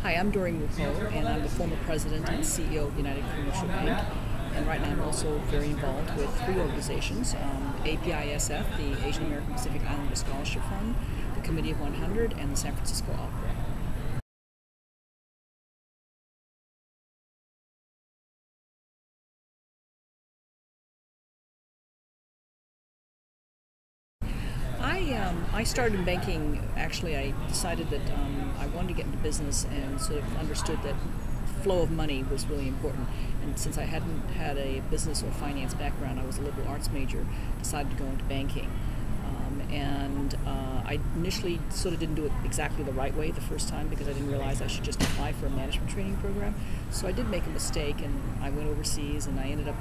Hi, I'm Doreen Woo Ho, and I'm the former president and CEO of United Commercial Bank. And right now I'm also very involved with three organizations, APISF, the Asian American Pacific Islander Scholarship Fund, the Committee of 100, and the San Francisco Opera. I started in banking. Actually, I decided that I wanted to get into business and sort of understood that flow of money was really important. And since I hadn't had a business or finance background, I was a liberal arts major, decided to go into banking. I initially sort of didn't do it exactly the right way the first time because I didn't realize I should just apply for a management training program. So I did make a mistake, and I went overseas and I ended up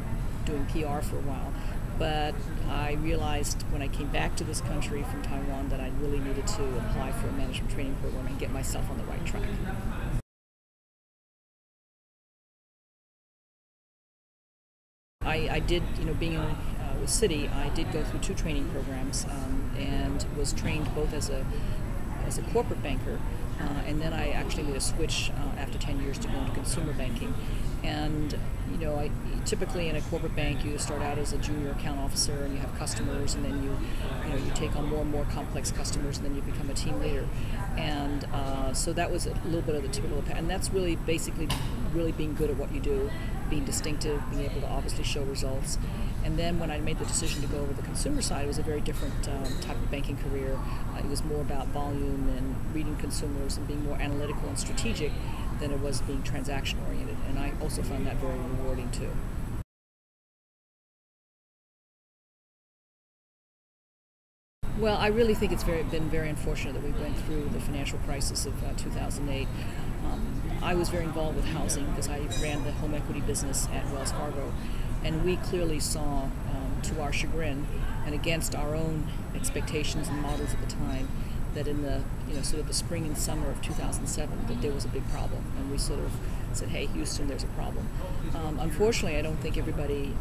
doing PR for a while. But I realized when I came back to this country from Taiwan that I really needed to apply for a management training program and get myself on the right track. I did, being with Citi, I did go through two training programs and was trained both as a corporate banker, and then I actually made a switch after 10 years to go into consumer banking. And typically in a corporate bank, you start out as a junior account officer, and you have customers, and then you take on more and more complex customers, and then you become a team leader. And so that was a little bit of the typical path, and that's really basically being good at what you do, being distinctive, being able to obviously show results. And then when I made the decision to go over the consumer side, it was a very different type of banking career. It was more about volume and reading consumers and being more analytical and strategic than it was being transaction oriented. And I also found that very rewarding too. Well, I really think it's been very unfortunate that we went through the financial crisis of 2008. I was very involved with housing because I ran the home equity business at Wells Fargo, and we clearly saw, to our chagrin and against our own expectations and models at the time, that in the sort of the spring and summer of 2007 that there was a big problem, and we sort of said, hey, Houston, there's a problem. Unfortunately, I don't think everybody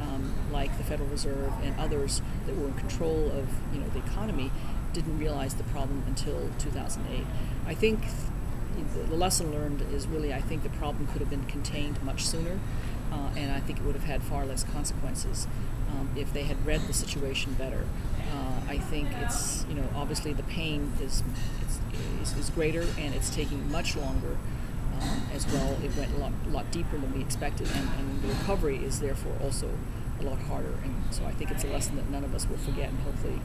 like the Federal Reserve and others that were in control of the economy didn't realize the problem until 2008. I think the lesson learned is really, I think the problem could have been contained much sooner, and I think it would have had far less consequences if they had read the situation better. I think it's, obviously the pain is greater, and it's taking much longer as well. It went a lot deeper than we expected, and the recovery is therefore also a lot harder. And so I think it's a lesson that none of us will forget, and hopefully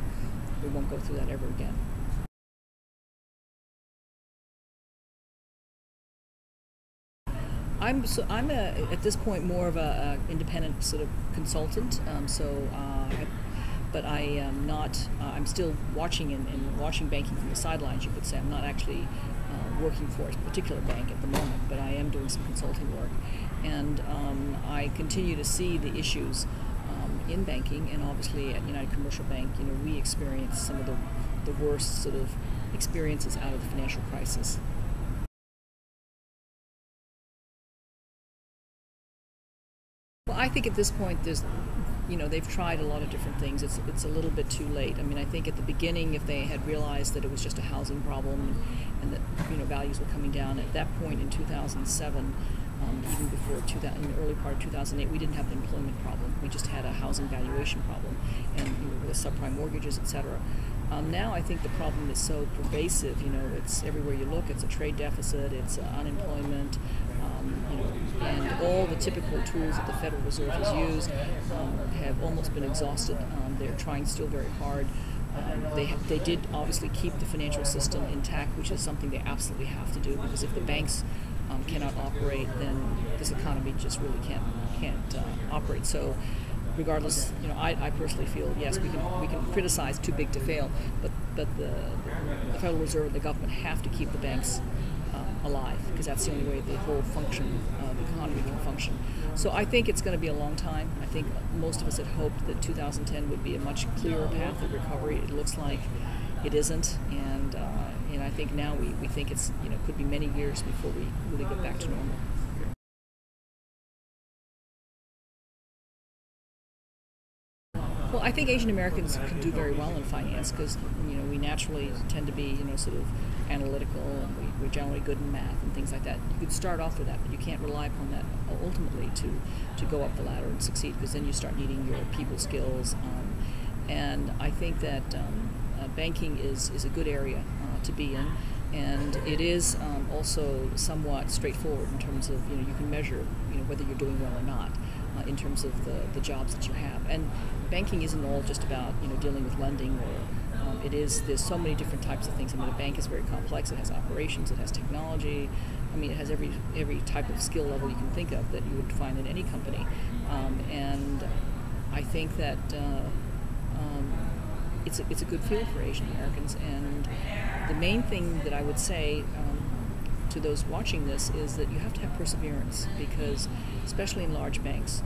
we won't go through that ever again. I'm at this point more of a independent sort of consultant. But I am not. I'm still watching and watching banking from the sidelines. You could say I'm not actually working for a particular bank at the moment, but I am doing some consulting work, and I continue to see the issues in banking. And obviously at United Commercial Bank, we experienced some of the worst sort of experiences out of the financial crisis. Well, I think at this point they've tried a lot of different things. It's a little bit too late. I mean, I think at the beginning, if they had realized that it was just a housing problem and that values were coming down, at that point in 2007, even before in the early part of 2008, we didn't have an employment problem. We just had a housing valuation problem, and with subprime mortgages, etc. Now I think the problem is so pervasive. It's everywhere you look. It's a trade deficit. It's unemployment. And all the typical tools that the Federal Reserve has used have almost been exhausted. They're trying still very hard. They did obviously keep the financial system intact, which is something they absolutely have to do, because if the banks cannot operate, then this economy just really can't operate. So regardless, I personally feel, yes, we can criticize too big to fail, but the Federal Reserve and the government have to keep the banks alive, because that's the only way the whole the economy can function. So I think it's going to be a long time. I think most of us had hoped that 2010 would be a much clearer path of recovery. It looks like it isn't, and I think now we think it's could be many years before we really get back to normal. Well, I think Asian Americans can do very well in finance because we naturally tend to be sort of analytical, and we're generally good in math and things like that. You could start off with that, but you can't rely upon that ultimately to go up the ladder and succeed, because then you start needing your people skills. And I think that banking is a good area to be in, and it is also somewhat straightforward in terms of you can measure whether you're doing well or not in terms of the jobs that you have. And banking isn't all just about dealing with lending, or there's so many different types of things. I mean, a bank is very complex. It has operations, it has technology. I mean, it has every type of skill level you can think of that you would find in any company. And I think that it's a good field for Asian Americans. And the main thing that I would say to those watching this is that you have to have perseverance, because especially in large banks,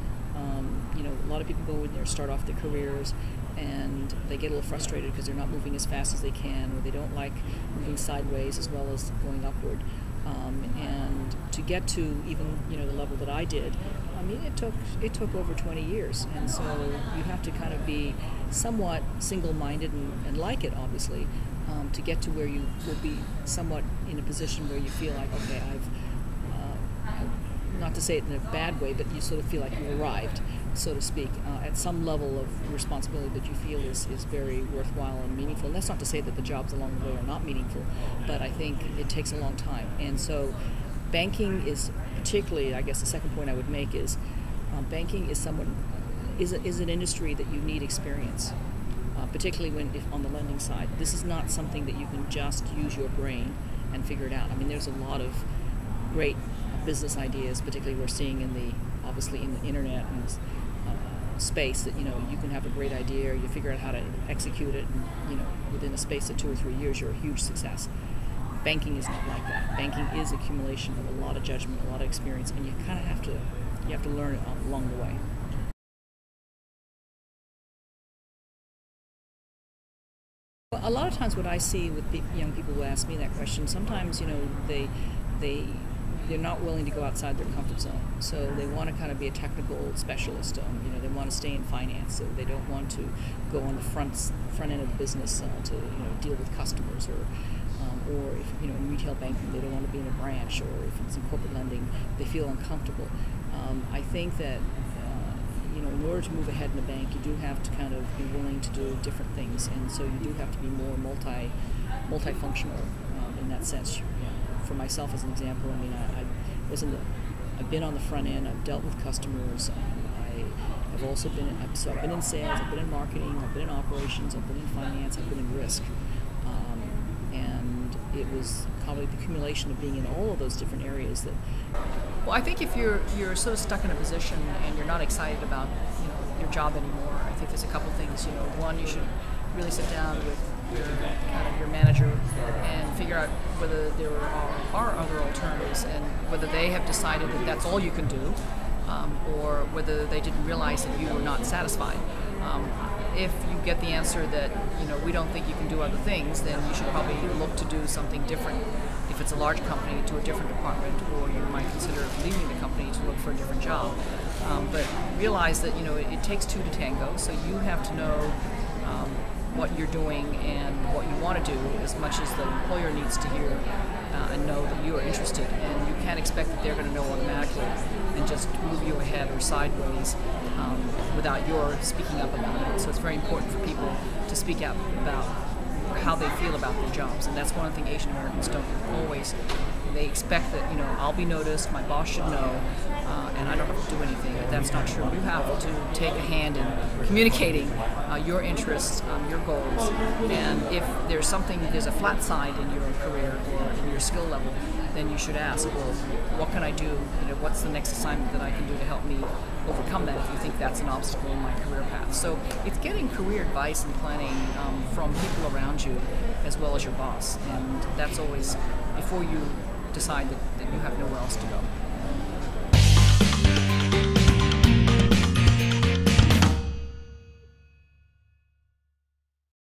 a lot of people go in there, start off their careers, and they get a little frustrated because they're not moving as fast as they can, or they don't like moving sideways as well as going upward. And to get to even the level that I did, I mean, it took over 20 years, and so you have to kind of be somewhat single-minded and like it, obviously, to get to where you will be somewhat in a position where you feel like, okay, I've not to say it in a bad way, but you sort of feel like you've arrived, so to speak, at some level of responsibility that you feel is very worthwhile and meaningful. And that's not to say that the jobs along the way are not meaningful, but I think it takes a long time. And so banking is particularly, I guess the second point I would make is banking is an industry that you need experience, particularly if on the lending side. This is not something that you can just use your brain and figure it out. I mean, there's a lot of great business ideas, particularly we're seeing obviously in the internet and space, that you can have a great idea, or you figure out how to execute it, and within a space of 2 or 3 years you're a huge success. Banking is not like that. Banking is accumulation of a lot of judgment, a lot of experience, and you kind of have to learn it along the way. A lot of times what I see with young people who ask me that question, sometimes they're not willing to go outside their comfort zone. So they want to kind of be a technical specialist. They want to stay in finance. So they don't want to go on the front end of the business to deal with customers, or if in retail banking they don't want to be in a branch, or if it's in corporate lending they feel uncomfortable. I think that in order to move ahead in the bank, you do have to kind of be willing to do different things, and so you do have to be more multifunctional in that sense. For myself, as an example, I mean, I've been on the front end. I've dealt with customers. I've also been in sales. I've been in marketing. I've been in operations. I've been in finance. I've been in risk. And it was probably the accumulation of being in all of those different areas that. Well, I think if you're sort of stuck in a position and you're not excited about your job anymore, I think there's a couple things. One, you should really sit down with your manager and figure out whether there are other alternatives, and whether they have decided that that's all you can do, or whether they didn't realize that you were not satisfied. If you get the answer that we don't think you can do other things, then you should probably look to do something different. If it's a large company, to a different department, or you might consider leaving the company to look for a different job. But realize that it takes two to tango, so you have to know what you're doing and what you want to do as much as the employer needs to hear and know that you are interested. And you can't expect that they're going to know automatically and just move you ahead or sideways without your speaking up about it. So it's very important for people to speak out about how they feel about their jobs, and that's one of the things Asian Americans don't always. They expect that I'll be noticed, my boss should know, and I don't have to do anything. But that's not true. You have to take a hand in communicating your interests, your goals, and if there's a flat side in your career or in your skill level, then you should ask, well, what can I do? What's the next assignment that I can do to help me overcome that, if you think that's an obstacle in my career path. So it's getting career advice and planning from people around you as well as your boss, and that's always before you decide that you have nowhere else to go.